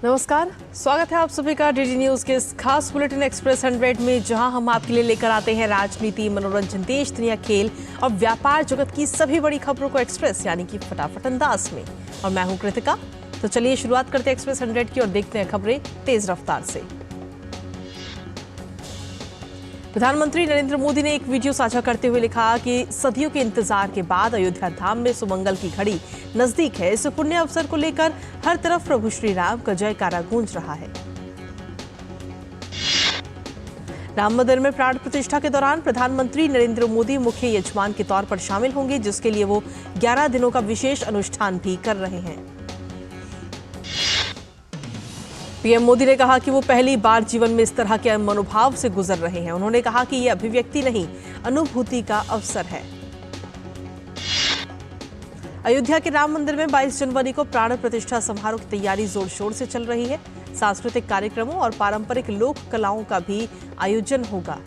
नमस्कार, स्वागत है आप सभी का डीडी न्यूज के इस खास बुलेटिन एक्सप्रेस 100 में, जहां हम आपके लिए लेकर आते हैं राजनीति, मनोरंजन, देश दुनिया, खेल और व्यापार जगत की सभी बड़ी खबरों को एक्सप्रेस यानी कि फटाफट अंदाज में। और मैं हूं कृतिका। तो चलिए शुरुआत करते हैं एक्सप्रेस 100 की और देखते हैं खबरें तेज रफ्तार से। प्रधानमंत्री नरेंद्र मोदी ने एक वीडियो साझा करते हुए लिखा कि सदियों के इंतजार के बाद अयोध्या धाम में सुमंगल की घड़ी नजदीक है। इस पुण्य अवसर को लेकर हर तरफ प्रभु श्री राम का जयकारा गूंज रहा है। राम मंदिर में प्राण प्रतिष्ठा के दौरान प्रधानमंत्री नरेंद्र मोदी मुख्य यजमान के तौर पर शामिल होंगे, जिसके लिए वो 11 दिनों का विशेष अनुष्ठान भी कर रहे हैं। पीएम मोदी ने कहा कि वो पहली बार जीवन में इस तरह के मनोभाव से गुजर रहे हैं। उन्होंने कहा कि ये अभिव्यक्ति नहीं, अनुभूति का अवसर है। अयोध्या के राम मंदिर में 22 जनवरी को प्राण प्रतिष्ठा समारोह की तैयारी जोर शोर से चल रही है। सांस्कृतिक कार्यक्रमों और पारंपरिक लोक कलाओं का भी आयोजन होगा।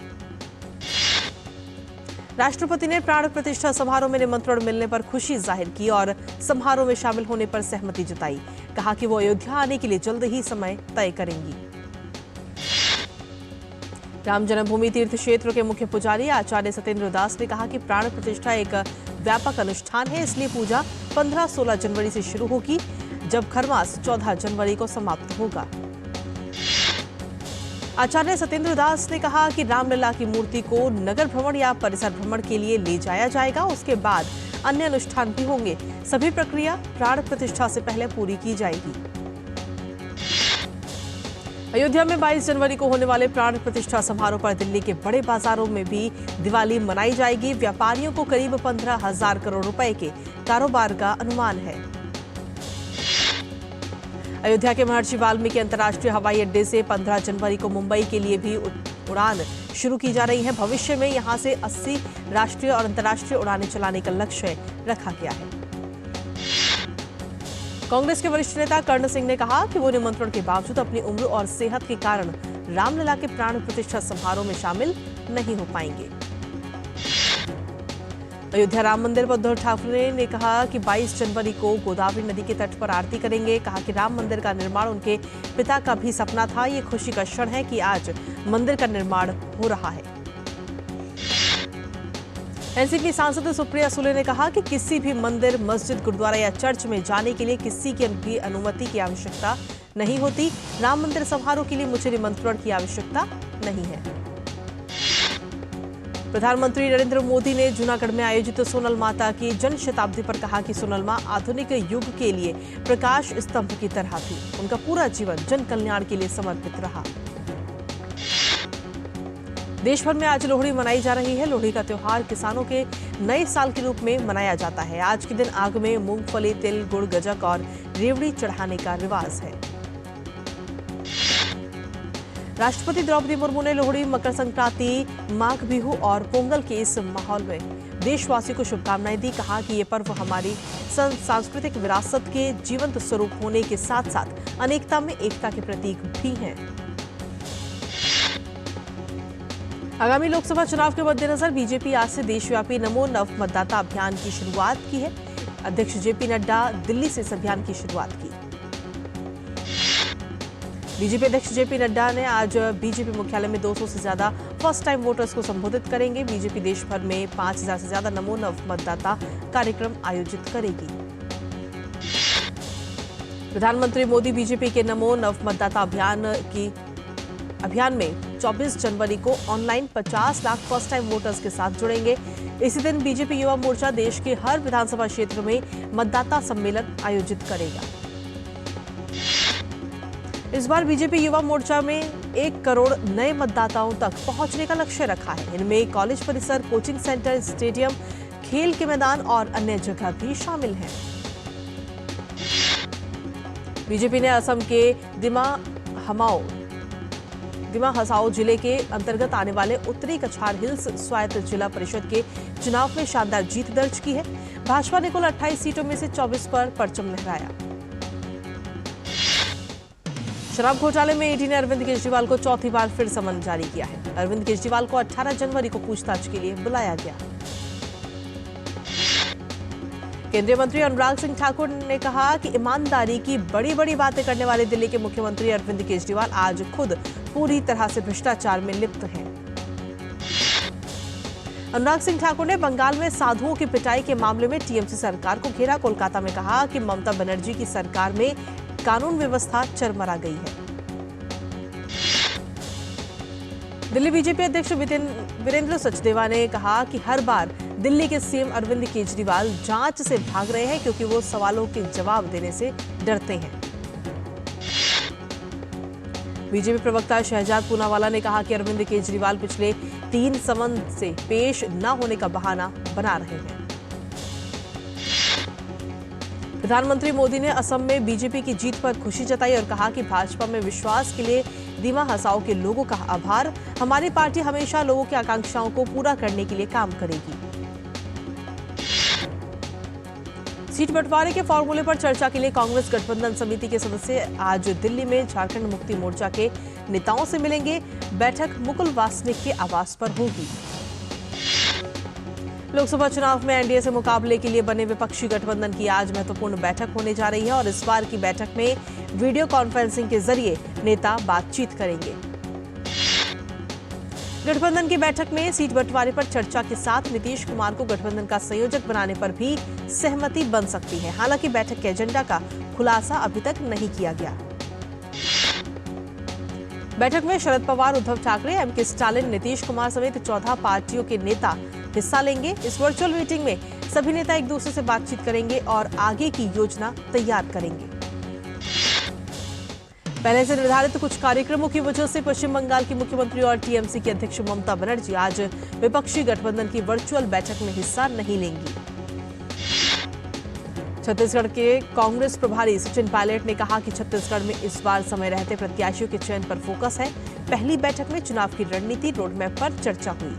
राष्ट्रपति ने प्राण प्रतिष्ठा समारोह में निमंत्रण मिलने पर खुशी जाहिर की और समारोह में शामिल होने पर सहमति जताई। कहा कि वो अयोध्या आने के लिए जल्द ही समय तय करेंगी। राम जन्मभूमि तीर्थ क्षेत्र के मुख्य पुजारी आचार्य सत्येंद्र दास ने कहा कि प्राण प्रतिष्ठा एक व्यापक अनुष्ठान है, इसलिए पूजा 15-16 जनवरी से शुरू होगी, जब खरमास 14 जनवरी को समाप्त होगा। आचार्य सत्येंद्र दास ने कहा कि रामलला की मूर्ति को नगर भ्रमण या परिसर भ्रमण के लिए ले जाया जाएगा। उसके बाद अन्य अनुष्ठान भी होंगे। सभी प्रक्रिया प्राण प्रतिष्ठा से पहले पूरी की जाएगी। अयोध्या में 22 जनवरी को होने वाले प्राण प्रतिष्ठा समारोह पर दिल्ली के बड़े बाजारों में भी दिवाली मनाई जाएगी। व्यापारियों को करीब 15,000 करोड़ रुपए के कारोबार का अनुमान है। अयोध्या के महर्षि वाल्मीकि अंतर्राष्ट्रीय हवाई अड्डे से 15 जनवरी को मुंबई के लिए भी उड़ान शुरू की जा रही है। भविष्य में यहां से 80 राष्ट्रीय और अंतर्राष्ट्रीय उड़ानें चलाने का लक्ष्य रखा गया है। कांग्रेस के वरिष्ठ नेता कर्ण सिंह ने कहा कि वो निमंत्रण के बावजूद अपनी उम्र और सेहत के कारण रामलला के प्राण प्रतिष्ठा समारोह में शामिल नहीं हो पाएंगे। अयोध्या राम मंदिर पर उद्धव ठाकरे ने कहा कि 22 जनवरी को गोदावरी नदी के तट पर आरती करेंगे। कहा कि राम मंदिर का निर्माण उनके पिता का भी सपना था। ये खुशी का क्षण है कि आज मंदिर का निर्माण हो रहा है। एनसीपी सांसद सुप्रिया सुले ने कहा कि किसी भी मंदिर, मस्जिद, गुरुद्वारा या चर्च में जाने के लिए किसी की भी अनुमति की आवश्यकता नहीं होती। राम मंदिर समारोह के लिए मुझे निमंत्रण की आवश्यकता नहीं है। प्रधानमंत्री नरेंद्र मोदी ने जूनागढ़ में आयोजित सोनल माता की जन शताब्दी पर कहा कि सोनल मां आधुनिक युग के लिए प्रकाश स्तंभ की तरह थी। उनका पूरा जीवन जन कल्याण के लिए समर्पित रहा। देश भर में आज लोहड़ी मनाई जा रही है। लोहड़ी का त्योहार किसानों के नए साल के रूप में मनाया जाता है। आज के दिन आग में मूंगफली, तिल, गुड़, गजक और रेवड़ी चढ़ाने का रिवाज है। राष्ट्रपति द्रौपदी मुर्मू ने लोहड़ी, मकर संक्रांति, माघ बिहू और पोंगल के इस माहौल में देशवासियों को शुभकामनाएं दी। कहा कि ये पर्व हमारी सांस्कृतिक विरासत के जीवंत स्वरूप होने के साथ साथ अनेकता में एकता के प्रतीक भी हैं। आगामी लोकसभा चुनाव के मद्देनजर बीजेपी आज से देशव्यापी नमो नव मतदाता अभियान की शुरुआत की है। अध्यक्ष जेपी नड्डा दिल्ली से इस अभियान की शुरुआत की। बीजेपी अध्यक्ष जेपी नड्डा ने आज बीजेपी मुख्यालय में 200 से ज्यादा फर्स्ट टाइम वोटर्स को संबोधित करेंगे। बीजेपी देश भर में 5,000 से ज्यादा नमो नव मतदाता कार्यक्रम आयोजित करेगी। प्रधानमंत्री मोदी बीजेपी के नमो नव मतदाता अभियान में 24 जनवरी को online 50 lakh first time voters के साथ जुड़ेंगे। इसी दिन बीजेपी युवा मोर्चा देश के हर विधानसभा क्षेत्र में मतदाता सम्मेलन आयोजित करेगा। इस बार बीजेपी युवा मोर्चा में 1 करोड़ नए मतदाताओं तक पहुंचने का लक्ष्य रखा है। इनमें कॉलेज परिसर, कोचिंग सेंटर, स्टेडियम, खेल के मैदान और अन्य जगह भी शामिल हैं। बीजेपी ने असम के दिमा हसाओ जिले के अंतर्गत आने वाले उत्तरी कछार हिल्स स्वायत्त जिला परिषद के चुनाव में शानदार जीत दर्ज की है। भाजपा ने कुल 28 सीटों में से 24 पर परचम लहराया। शराब घोटाले में ईडी ने अरविंद केजरीवाल को चौथी बार फिर समन जारी किया है। अरविंद केजरीवाल को 18 जनवरी को पूछताछ के लिए बुलाया गया। केंद्रीय मंत्री अनुराग सिंह ठाकुर ने कहा कि ईमानदारी की बड़ी बड़ी बातें करने वाले दिल्ली के मुख्यमंत्री अरविंद केजरीवाल आज खुद पूरी तरह से भ्रष्टाचार में लिप्त हैं। अनुराग सिंह ठाकुर ने बंगाल में साधुओं की पिटाई के मामले में टीएमसी सरकार को घेरा। कोलकाता में कहा कि ममता बनर्जी की सरकार में कानून व्यवस्था चरमरा गई है। दिल्ली बीजेपी अध्यक्ष वीरेंद्र सचदेवा ने कहा कि हर बार दिल्ली के सीएम अरविंद केजरीवाल जांच से भाग रहे हैं क्योंकि वो सवालों के जवाब देने से डरते हैं। बीजेपी प्रवक्ता शहजाद पूनावाला ने कहा कि अरविंद केजरीवाल पिछले 3 समन से पेश न होने का बहाना बना रहे हैं। प्रधानमंत्री मोदी ने असम में बीजेपी की जीत पर खुशी जताई और कहा कि भाजपा में विश्वास के लिए दीमा हसाओ के लोगों का आभार। हमारी पार्टी हमेशा लोगों की आकांक्षाओं को पूरा करने के लिए काम करेगी। सीट बंटवारे के फॉर्मूले पर चर्चा के लिए कांग्रेस गठबंधन समिति के सदस्य आज दिल्ली में झारखंड मुक्ति मोर्चा के नेताओं से मिलेंगे। बैठक मुकुल वासनिक के आवास पर होगी। लोकसभा चुनाव में एनडीए से मुकाबले के लिए बने विपक्षी गठबंधन की आज महत्वपूर्ण बैठक होने जा रही है और इस बार की बैठक में वीडियो कॉन्फ्रेंसिंग के जरिए नेता बातचीत करेंगे। गठबंधन की बैठक में सीट बंटवारे पर चर्चा के साथ नीतीश कुमार को गठबंधन का संयोजक बनाने पर भी सहमति बन सकती है। हालांकि बैठक के एजेंडा का खुलासा अभी तक नहीं किया गया। बैठक में शरद पवार, उद्धव ठाकरे, एमके स्टालिन, नीतीश कुमार समेत 14 पार्टियों के नेता हिस्सा लेंगे। इस वर्चुअल मीटिंग में सभी नेता एक दूसरे से बातचीत करेंगे और आगे की योजना तैयार करेंगे। पहले से निर्धारित कुछ कार्यक्रमों की वजह से पश्चिम बंगाल की मुख्यमंत्री और टीएमसी की अध्यक्ष ममता बनर्जी आज विपक्षी गठबंधन की वर्चुअल बैठक में हिस्सा नहीं लेंगी। छत्तीसगढ़ के कांग्रेस प्रभारी सचिन पायलट ने कहा कि छत्तीसगढ़ में इस बार समय रहते प्रत्याशियों के चयन पर फोकस है। पहली बैठक में चुनाव की रणनीति रोडमैप पर चर्चा हुई।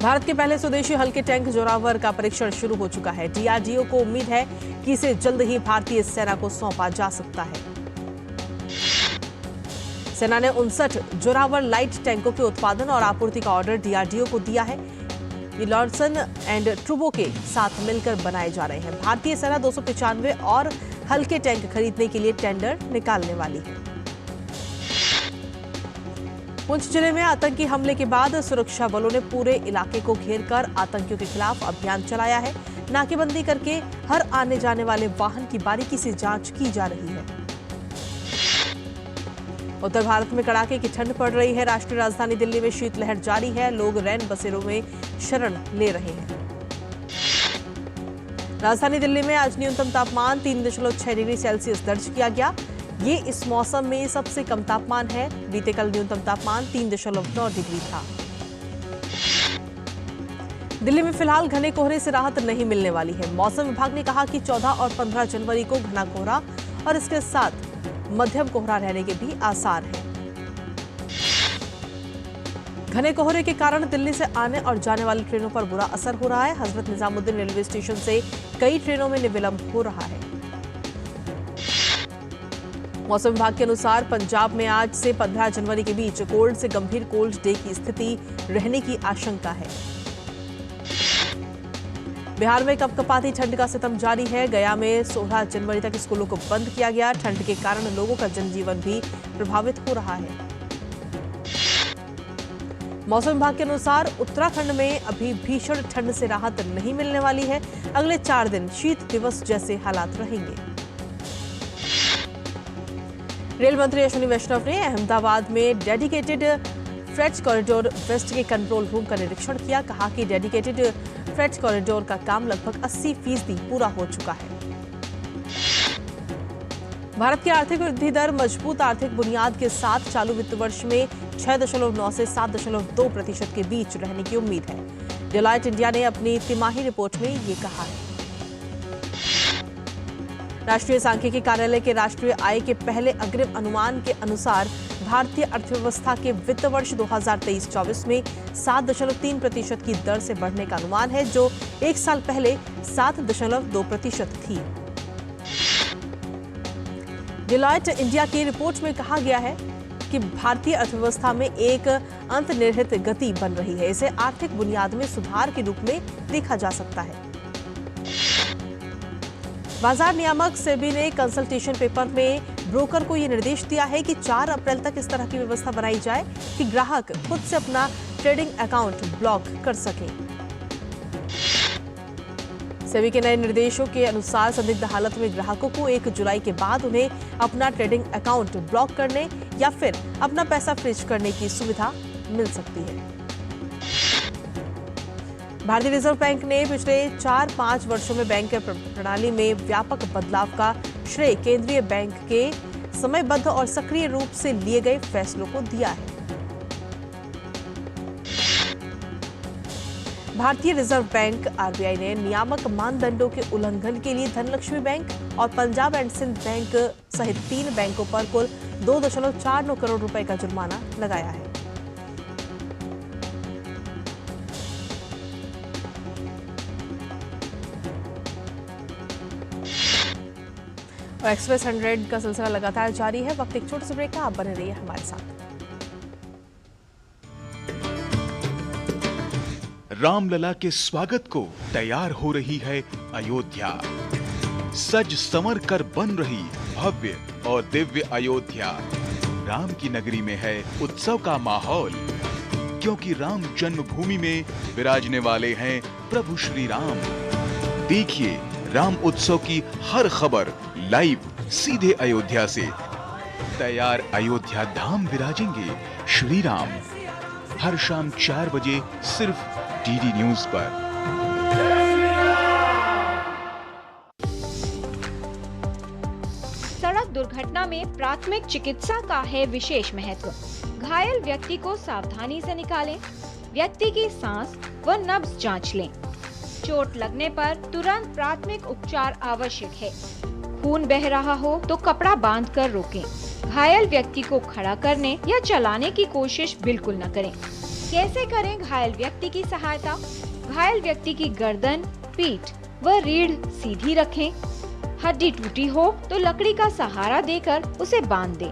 भारत के पहले स्वदेशी हल्के टैंक जोरावर का परीक्षण शुरू हो चुका है। डीआरडीओ को उम्मीद है कि इसे जल्द ही भारतीय सेना को सौंपा जा सकता है। सेना ने 59 जोरावर लाइट टैंकों के उत्पादन और आपूर्ति का ऑर्डर डीआरडीओ को दिया है। ये लॉर्सन एंड ट्रूबो के साथ मिलकर बनाए जा रहे हैं। भारतीय सेना 295 और हल्के टैंक खरीदने के लिए टेंडर निकालने वाली है। पुंछ जिले में आतंकी हमले के बाद सुरक्षा बलों ने पूरे इलाके को घेरकर आतंकियों के खिलाफ अभियान चलाया है। नाकेबंदी करके हर आने जाने वाले वाहन की बारीकी से जांच की जा रही है। उत्तर भारत में कड़ाके की ठंड पड़ रही है। राष्ट्रीय राजधानी दिल्ली में शीतलहर जारी है। लोग रैन बसेरों में शरण ले रहे हैं। राजधानी दिल्ली में आज न्यूनतम तापमान 3.6 डिग्री सेल्सियस दर्ज किया गया। ये इस मौसम में सबसे कम तापमान है। बीते कल न्यूनतम तापमान 3.9 डिग्री था। दिल्ली में फिलहाल घने कोहरे से राहत नहीं मिलने वाली है। मौसम विभाग ने कहा कि 14 और 15 जनवरी को घना कोहरा और इसके साथ मध्यम कोहरा रहने के भी आसार हैं। घने कोहरे के कारण दिल्ली से आने और जाने वाली ट्रेनों पर बुरा असर हो रहा है। हजरत निजामुद्दीन रेलवे स्टेशन से कई ट्रेनों में विलंब हो रहा है। मौसम विभाग के अनुसार पंजाब में आज से 15 जनवरी के बीच कोल्ड से गंभीर कोल्ड डे की स्थिति रहने की आशंका है। बिहार में कपकपाती ठंड का सितम जारी है। गया में 16 जनवरी तक स्कूलों को बंद किया गया। ठंड के कारण लोगों का जनजीवन भी प्रभावित हो रहा है। मौसम विभाग के अनुसार उत्तराखंड में अभी भीषण ठंड से राहत नहीं मिलने वाली है। अगले 4 दिन शीत दिवस जैसे हालात रहेंगे। रेल मंत्री अश्विनी वैष्णव ने अहमदाबाद में डेडिकेटेड फ्रेट कॉरिडोर वेस्ट के कंट्रोल रूम का निरीक्षण किया। कहा कि डेडिकेटेड फ्रेट कॉरिडोर का काम लगभग 80% पूरा हो चुका है। भारत की आर्थिक वृद्धि दर मजबूत आर्थिक बुनियाद के साथ चालू वित्त वर्ष में 6.9 से 7.2% के बीच रहने की उम्मीद है। डेलॉयट इंडिया ने अपनी तिमाही रिपोर्ट में ये कहा है। राष्ट्रीय सांख्यिकी कार्यालय के राष्ट्रीय आय के पहले अग्रिम अनुमान के अनुसार भारतीय अर्थव्यवस्था के वित्त वर्ष 2023-24 में 7.3% की दर से बढ़ने का अनुमान है, जो एक साल पहले 7.2% थी। डेलॉयट इंडिया की रिपोर्ट में कहा गया है कि भारतीय अर्थव्यवस्था में एक अंतर्निहित गति बन रही है। इसे आर्थिक बुनियाद में सुधार के रूप में देखा जा सकता है। बाजार नियामक सेबी ने कंसल्टेशन पेपर में ब्रोकर को यह निर्देश दिया है कि 4 अप्रैल तक इस तरह की व्यवस्था बनाई जाए कि ग्राहक खुद से अपना ट्रेडिंग अकाउंट ब्लॉक कर सके। सेबी के नए निर्देशों के अनुसार संदिग्ध हालत में ग्राहकों को 1 जुलाई के बाद उन्हें अपना ट्रेडिंग अकाउंट ब्लॉक करने या फिर अपना पैसा फ्रीज करने की सुविधा मिल सकती है। भारतीय रिजर्व बैंक ने पिछले 4-5 वर्षों में बैंक प्रणाली में व्यापक बदलाव का श्रेय केंद्रीय बैंक के समयबद्ध और सक्रिय रूप से लिए गए फैसलों को दिया है। भारतीय रिजर्व बैंक आरबीआई ने नियामक मानदंडों के उल्लंघन के लिए धनलक्ष्मी बैंक और पंजाब एंड सिंध बैंक सहित 3 बैंकों पर कुल 2.49 करोड़ रुपए का जुर्माना लगाया है। और एक्सप्रेस 100 का सिलसिला लगातार जारी है। वक्त एक छोटे से ब्रेक का, आप बने रहिए हमारे साथ। रामलला के स्वागत को तैयार हो रही है अयोध्या। सज संवर कर बन रही भव्य और दिव्य अयोध्या। राम की नगरी में है उत्सव का माहौल, क्योंकि राम जन्मभूमि में विराजने वाले हैं प्रभु श्री राम। देखिए राम उत्सव की हर खबर लाइव सीधे अयोध्या से। तैयार अयोध्या धाम विराजेंगे श्री राम। हर शाम 4 बजे सिर्फ डीडी न्यूज पर। सड़क दुर्घटना में प्राथमिक चिकित्सा का है विशेष महत्व। घायल व्यक्ति को सावधानी से निकालें, व्यक्ति की सांस व नब्ज जांच लें। चोट लगने पर तुरंत प्राथमिक उपचार आवश्यक है। खून बह रहा हो तो कपड़ा बांधकर रोकें। घायल व्यक्ति को खड़ा करने या चलाने की कोशिश बिल्कुल न करें। कैसे करें घायल व्यक्ति की सहायता? घायल व्यक्ति की गर्दन, पीठ व रीढ़ सीधी रखें। हड्डी टूटी हो तो लकड़ी का सहारा देकर उसे बांध दें।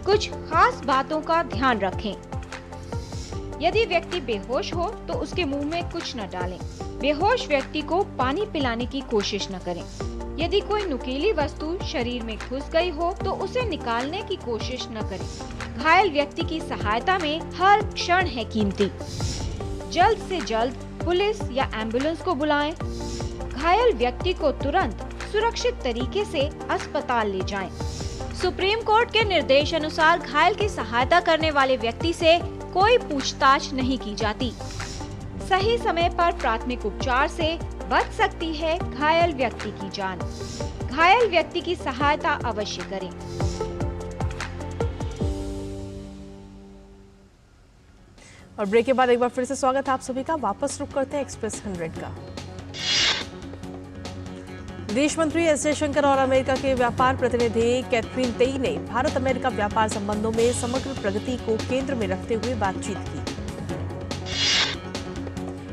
कुछ खास बातों का ध्यान रखें। यदि व्यक्ति बेहोश हो तो उसके मुंह में कुछ न डालें। बेहोश व्यक्ति को पानी पिलाने की कोशिश न करें। यदि कोई नुकीली वस्तु शरीर में घुस गई हो तो उसे निकालने की कोशिश न करें। घायल व्यक्ति की सहायता में हर क्षण है कीमती। जल्द से जल्द पुलिस या एम्बुलेंस को बुलाएं। घायल व्यक्ति को तुरंत सुरक्षित तरीके से अस्पताल ले जाएं। सुप्रीम कोर्ट के निर्देश अनुसार घायल की सहायता करने वाले व्यक्ति से कोई पूछताछ नहीं की जाती। सही समय पर प्राथमिक उपचार से बच सकती है घायल व्यक्ति की जान। घायल व्यक्ति की सहायता अवश्य करें। और ब्रेक के बाद एक बार फिर से स्वागत है आप सभी का। वापस रुक करते हैं एक्सप्रेस 100 का। विदेश मंत्री एस जयशंकर और अमेरिका के व्यापार प्रतिनिधि कैथरीन तेई ने भारत अमेरिका व्यापार संबंधों में समग्र प्रगति को केंद्र में रखते हुए बातचीत की।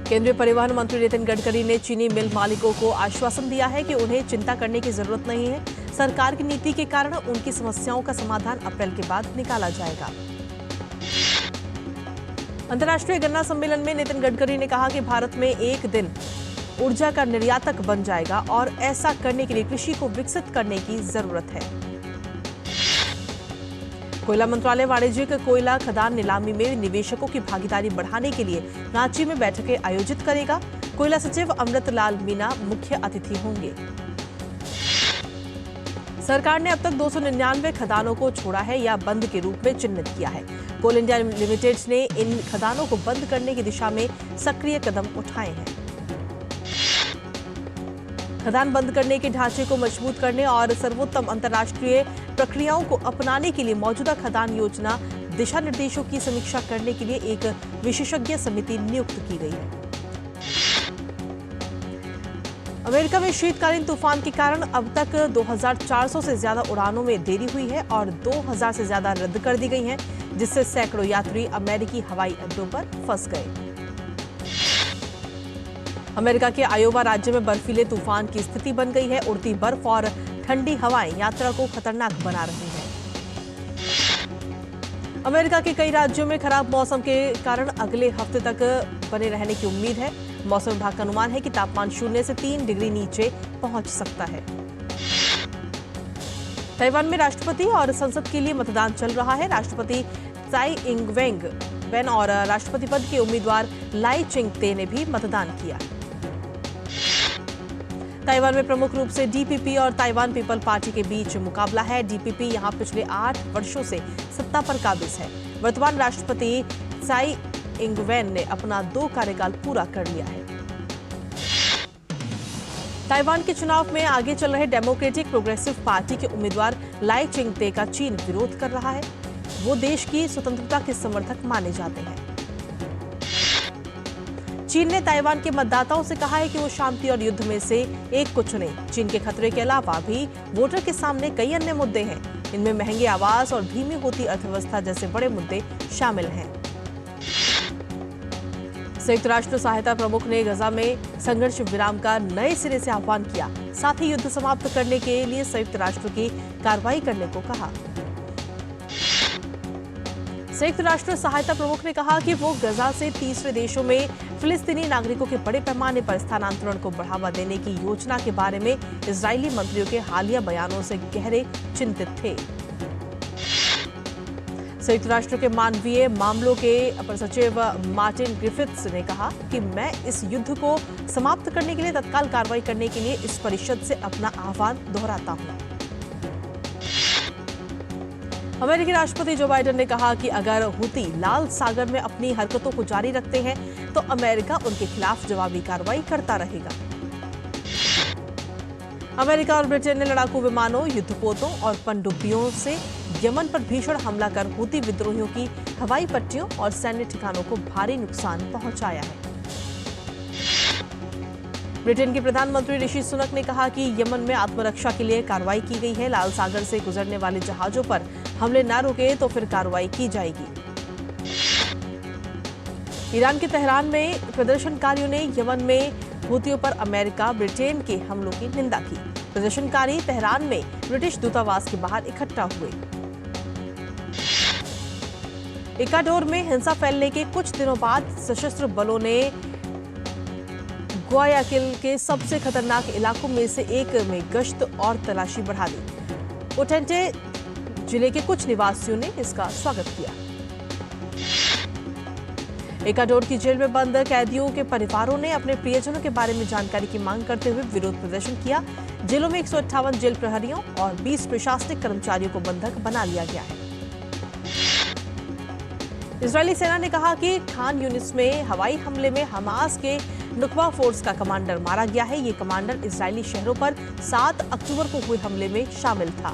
केंद्रीय परिवहन मंत्री नितिन गडकरी ने चीनी मिल मालिकों को आश्वासन दिया है कि उन्हें चिंता करने की जरूरत नहीं है। सरकार की नीति के कारण उनकी समस्याओं का समाधान अप्रैल के बाद निकाला जाएगा। अंतर्राष्ट्रीय गन्ना सम्मेलन में नितिन गडकरी ने कहा कि भारत में एक दिन ऊर्जा का निर्यातक बन जाएगा और ऐसा करने के लिए कृषि को विकसित करने की जरूरत है। कोयला मंत्रालय वाणिज्यिक कोयला खदान नीलामी में निवेशकों की भागीदारी बढ़ाने के लिए रांची में बैठकें आयोजित करेगा। कोयला सचिव अमृत लाल मीना मुख्य अतिथि होंगे। सरकार ने अब तक 299 खदानों को छोड़ा है या बंद के रूप में चिन्हित किया है। कोल इंडिया लिमिटेड ने इन खदानों को बंद करने की दिशा में सक्रिय कदम उठाए हैं। खदान बंद करने के ढांचे को मजबूत करने और सर्वोत्तम अंतर्राष्ट्रीय प्रक्रियाओं को अपनाने के लिए मौजूदा खदान योजना दिशा निर्देशों की समीक्षा करने के लिए एक विशेषज्ञ समिति नियुक्त की गई है। अमेरिका में शीतकालीन तूफान के कारण अब तक 2400 से ज्यादा उड़ानों में देरी हुई है और 2000 से ज्यादा रद्द कर दी गई हैं, जिससे सैकड़ों यात्री अमेरिकी हवाई अड्डों पर फंस गए। अमेरिका के आयोवा राज्य में बर्फीले तूफान की स्थिति बन गई है। उड़ती बर्फ और ठंडी हवाएं यात्रा को खतरनाक बना रही हैं। अमेरिका के कई राज्यों में खराब मौसम के कारण अगले हफ्ते तक बने रहने की उम्मीद है। मौसम विभाग का अनुमान है कि तापमान 0 से 3 डिग्री नीचे पहुंच सकता है। ताइवान में राष्ट्रपति और संसद के लिए मतदान चल रहा है। राष्ट्रपति त्साई इंग-वेन और राष्ट्रपति पद के उम्मीदवार लाई चिंग-ते ने भी मतदान किया। ताइवान में प्रमुख रूप से डीपीपी और ताइवान पीपल पार्टी के बीच मुकाबला है। डीपीपी यहां पिछले 8 वर्षों से सत्ता पर काबिज है। वर्तमान राष्ट्रपति त्साई इंग-वेन ने अपना 2 कार्यकाल पूरा कर लिया है। ताइवान के चुनाव में आगे चल रहे डेमोक्रेटिक प्रोग्रेसिव पार्टी के उम्मीदवार लाई चिंग-ते का चीन विरोध कर रहा है। वो देश की स्वतंत्रता के समर्थक माने जाते हैं। चीन ने ताइवान के मतदाताओं से कहा है कि वो शांति और युद्ध में से एक को चुने। चीन के खतरे के अलावा भी वोटर के सामने कई अन्य मुद्दे हैं। इनमें महंगे आवास और धीमी होती अर्थव्यवस्था जैसे बड़े मुद्दे शामिल हैं। संयुक्त राष्ट्र सहायता प्रमुख ने गजा में संघर्ष विराम का नए सिरे से आह्वान किया। साथ ही युद्ध समाप्त करने के लिए संयुक्त राष्ट्र की कार्रवाई करने को कहा। संयुक्त राष्ट्र सहायता प्रमुख ने कहा कि वो गजा से तीसरे देशों में फिलिस्तीनी नागरिकों के बड़े पैमाने पर स्थानांतरण को बढ़ावा देने की योजना के बारे में इजरायली मंत्रियों के हालिया बयानों से गहरे चिंतित थे। संयुक्त राष्ट्र के मानवीय मामलों के अपर सचिव मार्टिन ग्रिफिथ्स ने कहा कि मैं इस युद्ध को समाप्त करने के लिए तत्काल कार्रवाई करने के लिए इस परिषद से अपना आह्वान दोहराता हूं। अमेरिकी राष्ट्रपति जो बाइडेन ने कहा कि अगर हुती लाल सागर में अपनी हरकतों को जारी रखते हैं तो अमेरिका उनके खिलाफ जवाबी कार्रवाई करता रहेगा। अमेरिका और ब्रिटेन ने लड़ाकू विमानों, युद्धपोतों और पनडुब्बियों से यमन पर भीषण हमला कर हुती विद्रोहियों की हवाई पट्टियों और सैन्य ठिकानों को भारी नुकसान पहुंचाया है। ब्रिटेन के प्रधानमंत्री ऋषि सुनक ने कहा कि यमन में आत्मरक्षा के लिए कार्रवाई की गई है। लाल सागर से गुजरने वाले जहाजों पर हमले न रुके तो फिर कार्रवाई की जाएगी। ईरान के तेहरान में प्रदर्शनकारियों ने यमन में हुतियों पर अमेरिका, ब्रिटेन के हमलों की निंदा की। प्रदर्शनकारी तेहरान में ब्रिटिश दूतावास के बाहर इकट्ठा हुए। इक्वाडोर में हिंसा फैलने के कुछ दिनों बाद सशस्त्र बलों ने ग्वायाकिल के सबसे खतरनाक इलाकों में से एक में गश्त और तलाशी बढ़ा दी। ओटेंटे जिले के कुछ निवासियों ने इसका स्वागत किया। इक्वाडोर की जेल में बंद कैदियों के परिवारों ने अपने प्रियजनों के बारे में जानकारी की मांग करते हुए विरोध प्रदर्शन किया। जेलों में 158 जेल प्रहरियों और 20 प्रशासनिक कर्मचारियों को बंधक बना लिया गया है। इजरायली सेना ने कहा कि खान यूनिस में हवाई हमले में हमास के नुकबा फोर्स का कमांडर मारा गया है। ये कमांडर इजरायली शहरों पर 7 अक्टूबर को हुए हमले में शामिल था।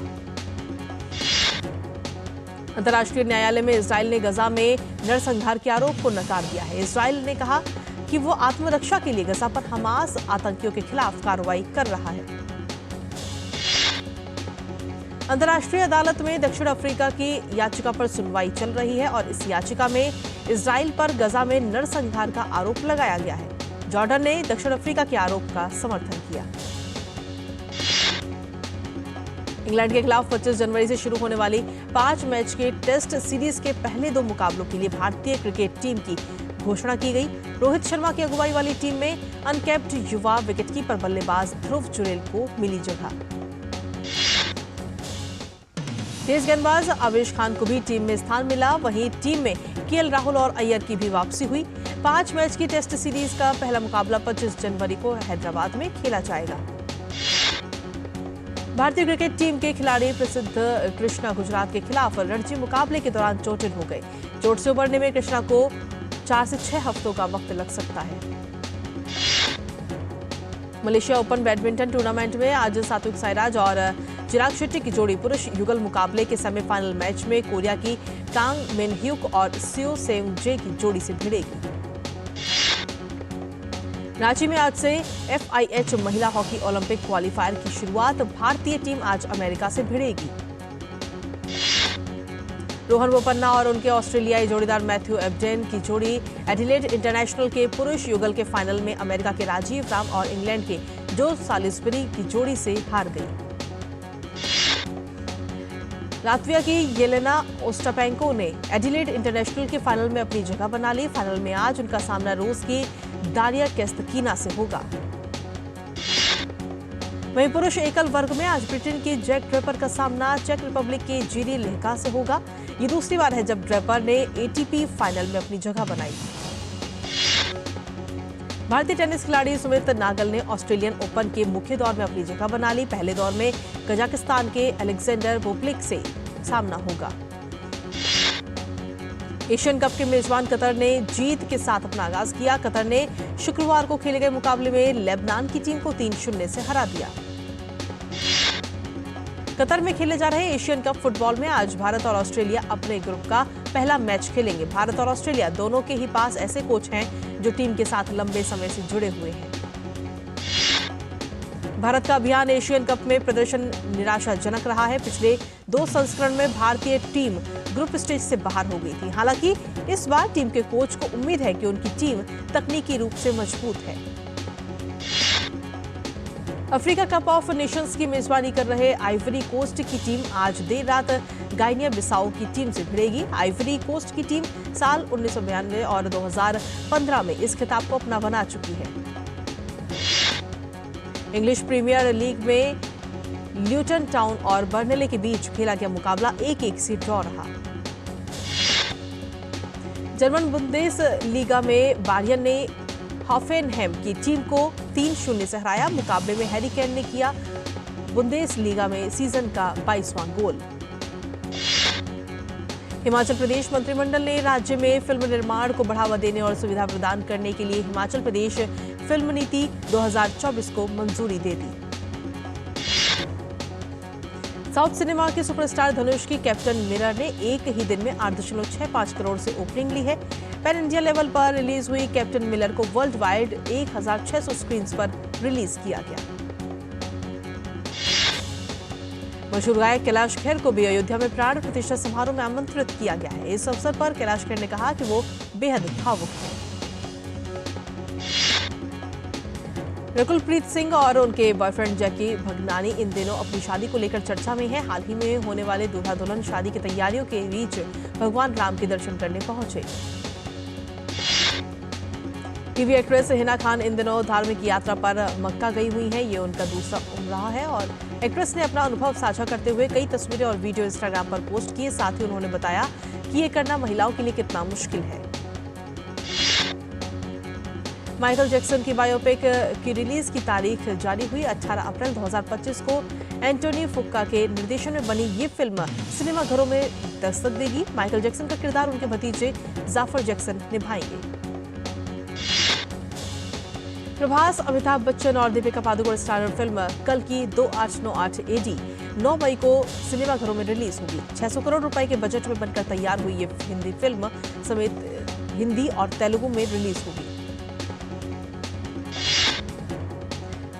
अंतर्राष्ट्रीय न्यायालय में इजरायल ने गजा में नरसंहार के आरोप को नकार दिया है। इजरायल ने कहा कि वो आत्मरक्षा के लिए गजा पर हमास आतंकियों के खिलाफ कार्रवाई कर रहा है। अंतर्राष्ट्रीय अदालत में दक्षिण अफ्रीका की याचिका पर सुनवाई चल रही है और इस याचिका में इजरायल पर गजा में नरसंहार का आरोप लगाया गया है। जॉर्डन ने दक्षिण अफ्रीका के आरोप का समर्थन किया। इंग्लैंड के खिलाफ 25 जनवरी से शुरू होने वाली 5 मैच के टेस्ट सीरीज के पहले 2 मुकाबलों के लिए भारतीय क्रिकेट टीम की घोषणा की गई। रोहित शर्मा की अगुवाई वाली टीम में अनकैप्ड युवा विकेटकीपर बल्लेबाज ध्रुव जुरेल को मिली जगह। तेज गेंदबाज आवेश खान को भी टीम में स्थान मिला। वहीं टीम में केएल राहुल और अय्यर की भी वापसी हुई। 5 मैच की टेस्ट सीरीज का पहला मुकाबला 25 जनवरी को हैदराबाद में खेला जाएगा। भारतीय क्रिकेट टीम के खिलाड़ी प्रसिद्ध कृष्णा गुजरात के खिलाफ रणजी मुकाबले के दौरान चोटिल हो गए। चोट से उबरने में कृष्णा को 4 से 6 हफ्तों का वक्त लग सकता है। मलेशिया ओपन बैडमिंटन टूर्नामेंट में आज सात्विक साईराज और चिराग शेट्टी की जोड़ी पुरुष युगल मुकाबले के सेमीफाइनल मैच में कोरिया की टांग मिन ह्यूक और सियो सेंग जे की जोड़ी से भिड़ेगी। रांची में आज से FIH महिला हॉकी ओलंपिक क्वालिफायर की शुरुआत। भारतीय टीम आज अमेरिका से भिड़ेगी। रोहन बोपन्ना और उनके ऑस्ट्रेलियाई जोड़ीदार मैथ्यू एब्डेन की जोड़ी एडिलेड इंटरनेशनल के पुरुष युगल के फाइनल में अमेरिका के राजीव राम और इंग्लैंड के जो सालिसबरी की जोड़ी से हार गई। लातविया की येलेना ओस्टापेंको ने एडिलेड इंटरनेशनल के फाइनल में अपनी जगह बना ली। फाइनल में आज उनका सामना रूस की दारिया केस्तकीना से होगा। वहीं पुरुष एकल वर्ग में आज ब्रिटेन के जैक ड्रेपर का सामना चेक रिपब्लिक के जीरी लेहका से होगा। ये दूसरी बार है जब ड्रेपर ने एटीपी फाइनल में अपनी जगह बनाई। भारतीय टेनिस खिलाड़ी सुमित नागल ने ऑस्ट्रेलियन ओपन के मुख्य दौर में अपनी जगह बना ली। पहले दौर में कजाकिस्तान के अलेक्जेंडर बुबलिक से सामना होगा। एशियन कप के मेजबान कतर ने जीत के साथ अपना आगाज किया। कतर ने शुक्रवार को खेले गए मुकाबले में लेबनान की टीम को 3-0 से हरा दिया। कतर में खेले जा रहे एशियन कप फुटबॉल में आज भारत और ऑस्ट्रेलिया अपने ग्रुप का पहला मैच खेलेंगे। भारत और ऑस्ट्रेलिया दोनों के ही पास ऐसे कोच हैं जो टीम के साथ लंबे समय से जुड़े हुए हैं। भारत का अभियान एशियन कप में प्रदर्शन निराशाजनक रहा है। पिछले 2 संस्करण में भारतीय टीम ग्रुप स्टेज से बाहर हो गई थी। हालांकि इस बार टीम के कोच को उम्मीद है कि उनकी टीम तकनीकी रूप से मजबूत है। अफ्रीका कप ऑफ नेशंस की मेजबानी कर रहे आइवरी कोस्ट की टीम आज देर रात गाइनिया बिसाऊ की टीम से भिड़ेगी। आइवरी कोस्ट की टीम साल 1992 और 2015 में इस खिताब को अपना बना चुकी है। इंग्लिश प्रीमियर लीग में ल्यूटन टाउन और बर्नले के बीच खेला गया मुकाबला 1-1 से ड्रॉ रहा। जर्मन बुंदेसलीगा में बायर्न ने हॉफेनहेम की टीम को 3-0 से हराया। मुकाबले में हैरी केन ने किया बुंदेसलीगा में सीजन का 22वां गोल। हिमाचल प्रदेश मंत्रिमंडल ने राज्य में फिल्म निर्माण को बढ़ावा देने और सुविधा प्रदान करने के लिए हिमाचल प्रदेश फिल्म नीति 2024 को मंजूरी दे दी। साउथ सिनेमा के सुपरस्टार धनुष की कैप्टन मिलर ने एक ही दिन में 8.65 करोड़ से ओपनिंग ली है। पैन इंडिया लेवल पर रिलीज हुई कैप्टन मिलर को वर्ल्ड वाइड 1600 स्क्रीन पर रिलीज किया गया। मशहूर गायक कैलाश खेर को भी अयोध्या में प्राण प्रतिष्ठा समारोह में आमंत्रित किया गया है। इस अवसर पर कैलाश खेर ने कहा कि वो बेहद भावुक हैं। रकुलप्रीत सिंह और उनके बॉयफ्रेंड जैकी भगनानी इन दिनों अपनी शादी को लेकर चर्चा में हैं। हाल ही में होने वाले दूल्हा दुल्हन शादी की तैयारियों के बीच भगवान राम के दर्शन करने पहुंचे। टीवी एक्ट्रेस हिना खान इन दिनों धार्मिक यात्रा पर मक्का गई हुई हैं। ये उनका दूसरा उम्रा है और एक्ट्रेस ने अपना अनुभव साझा करते हुए कई तस्वीरें और वीडियो इंस्टाग्राम पर पोस्ट किए। साथ ही उन्होंने बताया कि ये करना महिलाओं के लिए कितना मुश्किल है। माइकल जैक्सन की बायोपिक की रिलीज की तारीख जारी हुई। 18 अप्रैल 2025 को एंटोनी फुक्का के निर्देशन में बनी ये फिल्म सिनेमाघरों में दस्तक देगी। माइकल जैक्सन का किरदार उनके भतीजे जाफर जैक्सन निभाएंगे। प्रभास, अमिताभ बच्चन और दीपिका पादुकोण स्टारर फिल्म कल की 2898 AD 9 मई को सिनेमाघरों में रिलीज होगी। 600 करोड़ रुपए के बजट में बनकर तैयार हुई ये हिंदी फिल्म समेत हिंदी और तेलुगु में रिलीज होगी।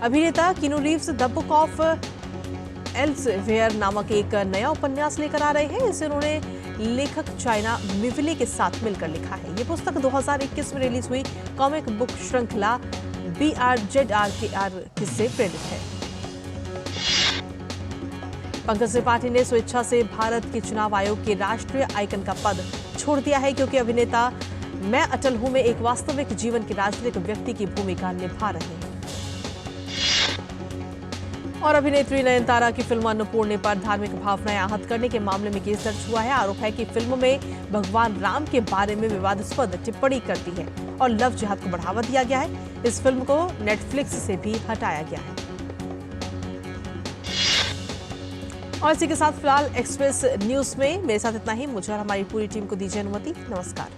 अभिनेता Keanu Reeves the book of elsewhere नामक एक नया उपन्यास लेकर आ रहे हैं। इसे उन्होंने लेखक चाइना मिविले के साथ मिलकर लिखा है। ये पुस्तक 2021 में रिलीज हुई कॉमिक बुक श्रृंखला BRZRKR से प्रेरित है। पंकज त्रिपाठी ने स्वेच्छा से भारत के चुनाव आयोग के राष्ट्रीय आइकन का पद छोड़ दिया है, क्योंकि अभिनेता मैं अटल हूं में एक वास्तविक जीवन के राजनीतिक व्यक्ति की भूमिका निभा रहे हैं। और अभिनेत्री नयनतारा की फिल्म अन्नपूर्णे पर धार्मिक भावनाएं आहत करने के मामले में केस दर्ज हुआ है। आरोप है कि फिल्म में भगवान राम के बारे में विवादास्पद टिप्पणी करती है और लव जिहाद को बढ़ावा दिया गया है। इस फिल्म को नेटफ्लिक्स से भी हटाया गया है। और इसी के साथ फिलहाल एक्सप्रेस न्यूज में मेरे साथ इतना ही। मुझे और हमारी पूरी टीम को दीजिए अनुमति। नमस्कार।